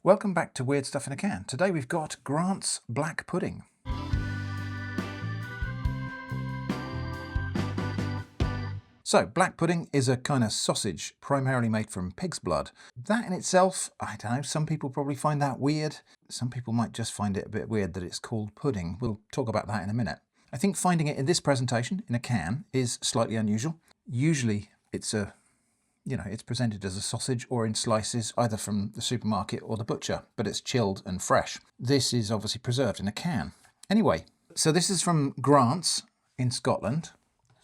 Welcome back to Weird Stuff in a Can. Today we've got Grant's Black Pudding. So, black pudding is a kind of sausage primarily made from pig's blood. That in itself, I don't know, some people probably find that weird. Some people might just find it a bit weird that it's called pudding. We'll talk about that in a minute. I think finding it in this presentation, in a can, is slightly unusual. Usually it's it's presented as a sausage or in slices, either from the supermarket or the butcher, but it's chilled and fresh. This is obviously preserved in a can. Anyway, so this is from Grant's in Scotland.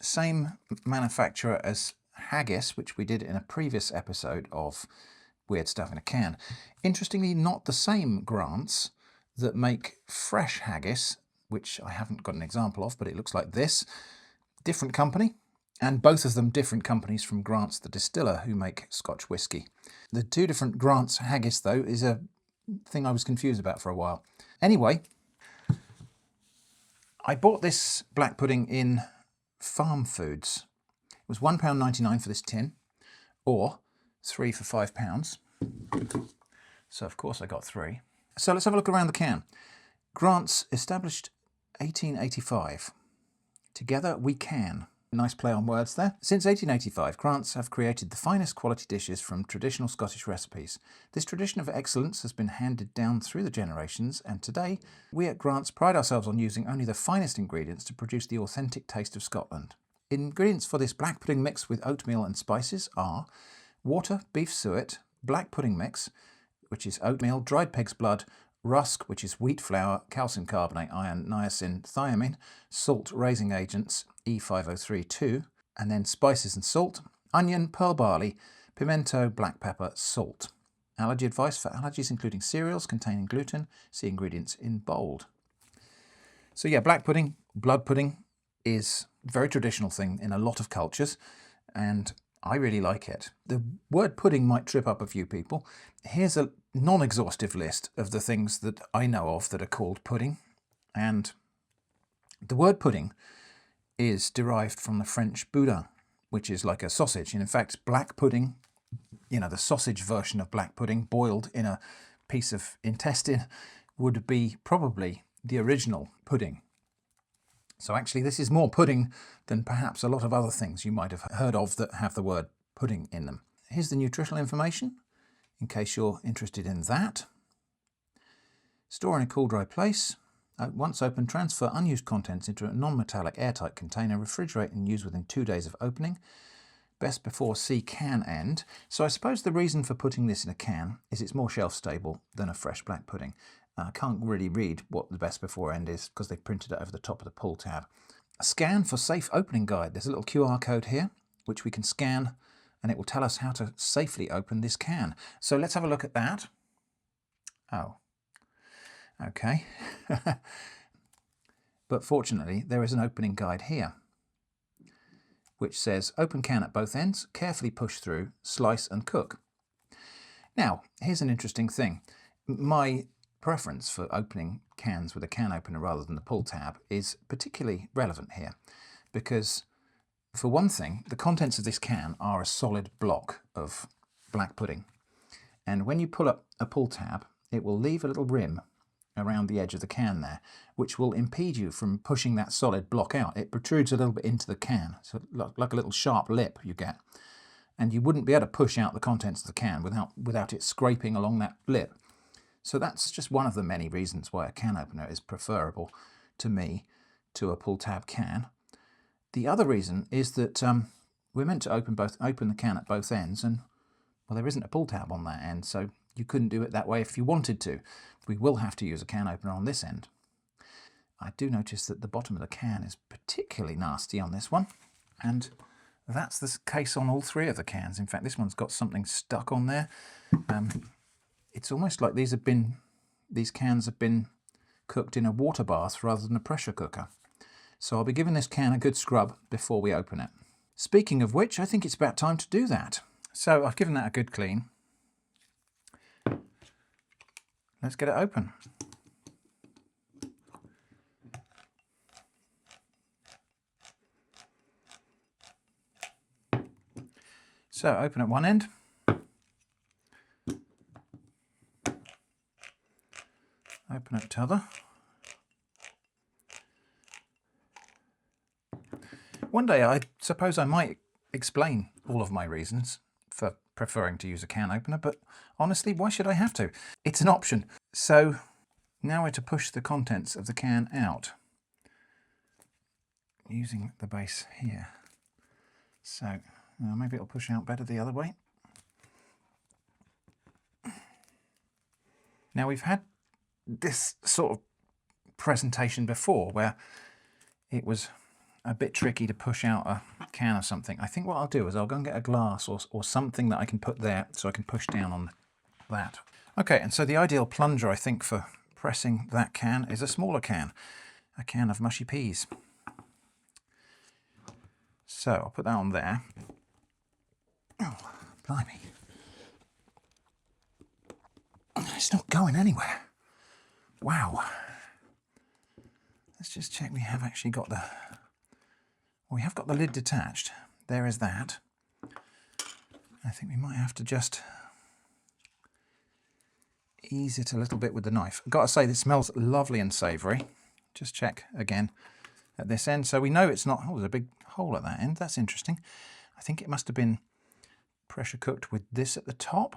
Same manufacturer as haggis, which we did in a previous episode of Weird Stuff in a Can. Interestingly, not the same Grant's that make fresh haggis, which I haven't got an example of, but it looks like this. Different company. And both of them different companies from Grant's the distiller, who make Scotch whisky. The two different Grant's haggis, though, is a thing I was confused about for a while. Anyway, I bought this black pudding in Farm Foods. It was £1.99 for this tin, or 3 for £5. So, of course, I got 3. So let's have a look around the can. Grant's, established 1885. Together we can. Nice play on words there. Since 1885, Grant's have created the finest quality dishes from traditional Scottish recipes. This tradition of excellence has been handed down through the generations, and today we at Grant's pride ourselves on using only the finest ingredients to produce the authentic taste of Scotland. Ingredients for this black pudding mix with oatmeal and spices are water, beef suet, black pudding mix, which is oatmeal, dried pig's blood, rusk, which is wheat flour, calcium carbonate, iron, niacin, thiamine, salt, raising agents, E5032, and then spices and salt, onion, pearl barley, pimento, black pepper, salt. Allergy advice for allergies including cereals containing gluten. See ingredients in bold. So yeah, black pudding, blood pudding, is a very traditional thing in a lot of cultures, and I really like it. The word pudding might trip up a few people. Here's a non-exhaustive list of the things that I know of that are called pudding. And the word pudding is derived from the French boudin, which is like a sausage. And in fact, black pudding, the sausage version of black pudding boiled in a piece of intestine, would be probably the original pudding. So actually this is more pudding than perhaps a lot of other things you might have heard of that have the word pudding in them. Here's the nutritional information, in case you're interested in that. Store in a cool, dry place. Once open, transfer unused contents into a non-metallic airtight container. Refrigerate and use within 2 days of opening. Best before see can end. So I suppose the reason for putting this in a can is it's more shelf stable than a fresh black pudding. I can't really read what the best before end is because they've printed it over the top of the pull tab. A scan for safe opening guide. There's a little QR code here which we can scan, and it will tell us how to safely open this can. So let's have a look at that. Oh, okay. But fortunately there is an opening guide here which says open can at both ends, carefully push through, slice and cook. Now here's an interesting thing. My preference for opening cans with a can opener rather than the pull tab is particularly relevant here because, for one thing, the contents of this can are a solid block of black pudding, and when you pull up a pull tab it will leave a little rim around the edge of the can there, which will impede you from pushing that solid block out. It protrudes a little bit into the can, so like a little sharp lip you get, and you wouldn't be able to push out the contents of the can without it scraping along that lip. So that's just one of the many reasons why a can opener is preferable to me to a pull tab can. The other reason is that we're meant to open the can at both ends, and well, there isn't a pull tab on that end, so you couldn't do it that way if you wanted to. We will have to use a can opener on this end. I do notice that the bottom of the can is particularly nasty on this one, and that's the case on all 3 of the cans. In fact, this one's got something stuck on there. It's almost like these cans have been cooked in a water bath rather than a pressure cooker. So I'll be giving this can a good scrub before we open it. Speaking of which, I think it's about time to do that. So I've given that a good clean. Let's get it open. So open at one end. Open it t'other. One day I suppose I might explain all of my reasons for preferring to use a can opener, but honestly, why should I have to? It's an option. So now we're to push the contents of the can out using the base here. So maybe it'll push out better the other way. Now we've had this sort of presentation before where it was a bit tricky to push out a can or something. I think what I'll do is I'll go and get a glass or something that I can put there so I can push down on that. Okay, and so the ideal plunger I think for pressing that can is a smaller can, a can of mushy peas. So I'll put that on there. Oh, blimey. It's not going anywhere. Wow. Let's just check we have actually got the... Well, we have got the lid detached. There is that. I think we might have to just ease it a little bit with the knife. I've got to say, this smells lovely and savoury. Just check again at this end. So we know it's not... Oh, there's a big hole at that end. That's interesting. I think it must have been pressure cooked with this at the top.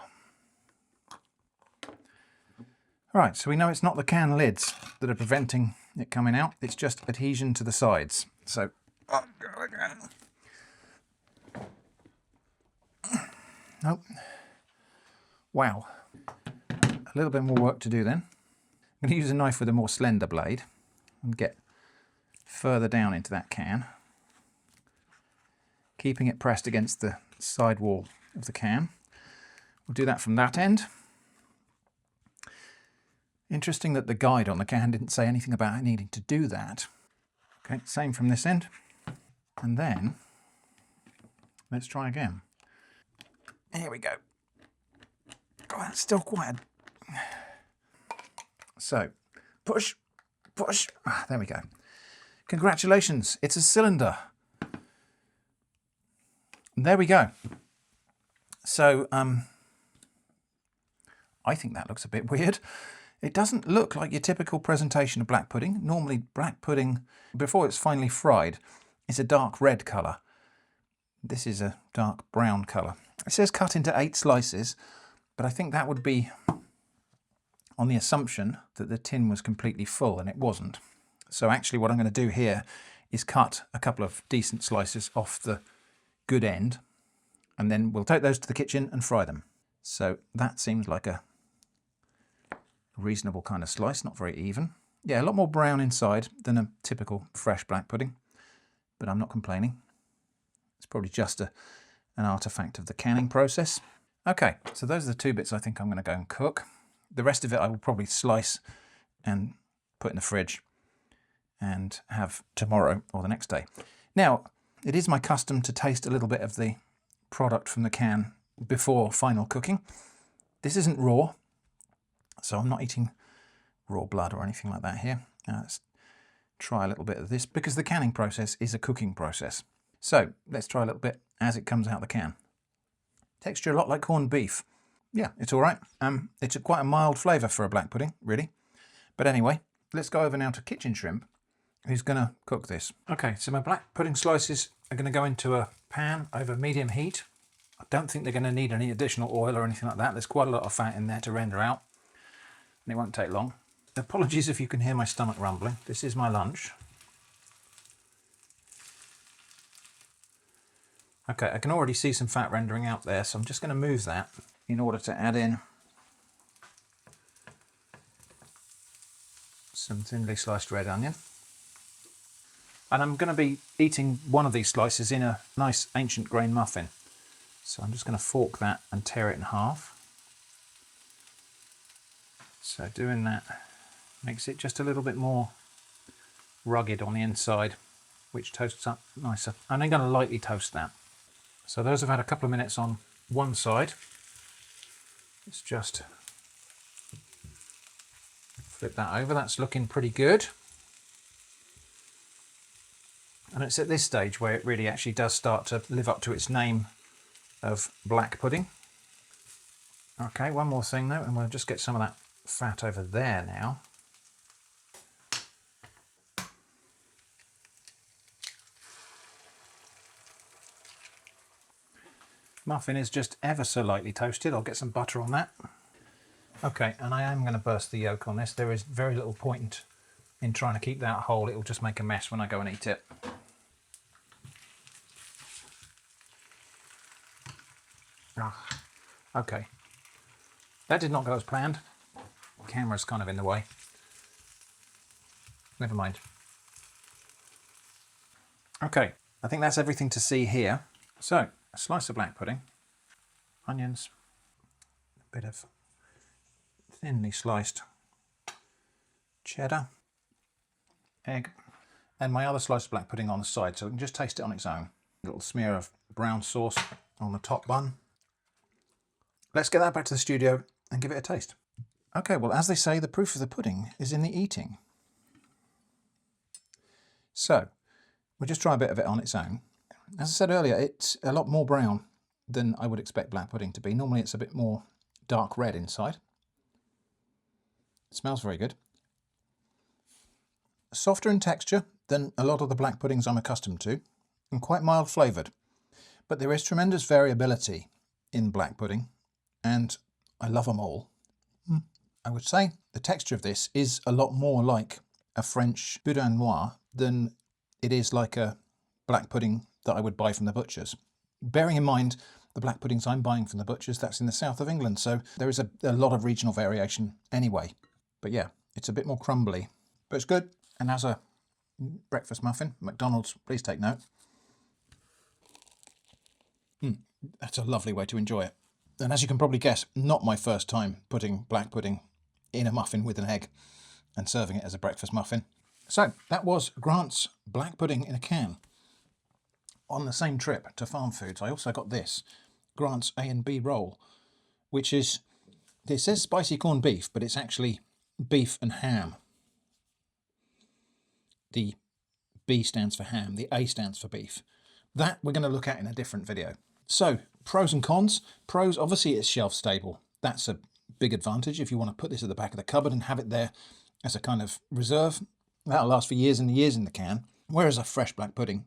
Right, so we know it's not the can lids that are preventing it coming out. It's just adhesion to the sides. So, up go again. Nope. Wow. A little bit more work to do then. I'm going to use a knife with a more slender blade and get further down into that can, keeping it pressed against the side wall of the can. We'll do that from that end. Interesting that the guide on the can didn't say anything about needing to do that. Okay, same from this end. And then, let's try again. Here we go. Oh, that's still quite a... So, push, push. Ah, there we go. Congratulations, it's a cylinder. And there we go. So, I think that looks a bit weird. It doesn't look like your typical presentation of black pudding. Normally black pudding, before it's finely fried, is a dark red colour. This is a dark brown colour. It says cut into 8 slices, but I think that would be on the assumption that the tin was completely full, and it wasn't. So actually what I'm going to do here is cut a couple of decent slices off the good end, and then we'll take those to the kitchen and fry them. So that seems like a reasonable kind of slice, not very even. Yeah, a lot more brown inside than a typical fresh black pudding, but I'm not complaining. It's probably just an artifact of the canning process. Okay, so those are the 2 bits I think I'm going to go and cook. The rest of it I will probably slice and put in the fridge and have tomorrow or the next day. Now, it is my custom to taste a little bit of the product from the can before final cooking. This isn't raw, so I'm not eating raw blood or anything like that here. Now let's try a little bit of this, because the canning process is a cooking process. So let's try a little bit as it comes out of the can. Texture a lot like corned beef. Yeah, it's all right. It's quite a mild flavour for a black pudding, really. But anyway, let's go over now to Kitchen Shrimp, who's going to cook this. Okay, so my black pudding slices are going to go into a pan over medium heat. I don't think they're going to need any additional oil or anything like that. There's quite a lot of fat in there to render out, and it won't take long. Apologies if you can hear my stomach rumbling. This is my lunch. Okay, I can already see some fat rendering out there, so I'm just going to move that in order to add in some thinly sliced red onion. And I'm going to be eating one of these slices in a nice ancient grain muffin. So I'm just going to fork that and tear it in half. So doing that makes it just a little bit more rugged on the inside, which toasts up nicer. And I'm going to lightly toast that. So those have had a couple of minutes on one side. Let's just flip that over. That's looking pretty good. And it's at this stage where it really actually does start to live up to its name of black pudding. Okay, one more thing though, and we'll just get some of that fat over there now. Muffin is just ever so lightly toasted. I'll get some butter on that. Okay, and I am going to burst the yolk on this. There is very little point in trying to keep that whole. It'll just make a mess when I go and eat it. Okay. That did not go as planned. The camera's kind of in the way. Never mind. Okay, I think that's everything to see here. So, a slice of black pudding, onions, a bit of thinly sliced cheddar, egg, and my other slice of black pudding on the side, so we can just taste it on its own. A little smear of brown sauce on the top bun. Let's get that back to the studio and give it a taste. Okay, well, as they say, the proof of the pudding is in the eating. So, we'll just try a bit of it on its own. As I said earlier, it's a lot more brown than I would expect black pudding to be. Normally it's a bit more dark red inside. It smells very good. Softer in texture than a lot of the black puddings I'm accustomed to, and quite mild flavoured. But there is tremendous variability in black pudding, and I love them all. I would say the texture of this is a lot more like a French boudin noir than it is like a black pudding that I would buy from the butcher's. Bearing in mind the black puddings I'm buying from the butcher's, that's in the south of England, so there is a lot of regional variation anyway. But yeah, it's a bit more crumbly, but it's good. And as a breakfast muffin, McDonald's, please take note. That's a lovely way to enjoy it. And as you can probably guess, not my first time putting black pudding in a muffin with an egg and serving it as a breakfast muffin. So that was Grant's black pudding in a can. On the same trip to Farm Foods, I also got this, Grant's A&B roll, which is, it says spicy corned beef, but it's actually beef and ham. The B stands for ham, the A stands for beef. That we're going to look at in a different video. So, pros and cons. Pros, obviously it's shelf stable. That's a big advantage if you want to put this at the back of the cupboard and have it there as a kind of reserve. That'll last for years and years in the can, whereas a fresh black pudding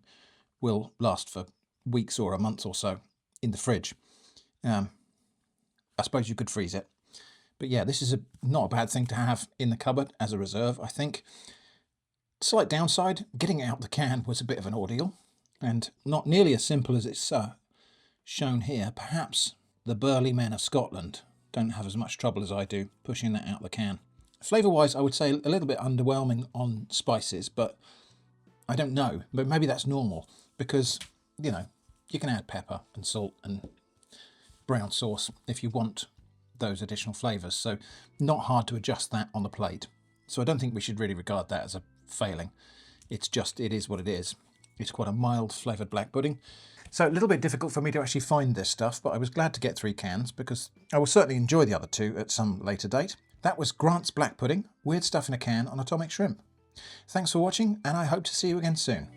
will last for weeks or a month or so in the fridge. I suppose you could freeze it. But yeah, this is not a bad thing to have in the cupboard as a reserve, I think. Slight downside, getting it out the can was a bit of an ordeal, and not nearly as simple as it's shown here. Perhaps the burly men of Scotland don't have as much trouble as I do pushing that out the can. Flavour-wise, I would say a little bit underwhelming on spices, but I don't know. But maybe that's normal because, you know, you can add pepper and salt and brown sauce if you want those additional flavours. So not hard to adjust that on the plate. So I don't think we should really regard that as a failing. It's just, it is what it is. It's quite a mild flavoured black pudding. So a little bit difficult for me to actually find this stuff, but I was glad to get 3 cans because I will certainly enjoy the other 2 at some later date. That was Grant's black pudding, weird stuff in a can on atomic shrimp. Thanks for watching, and I hope to see you again soon.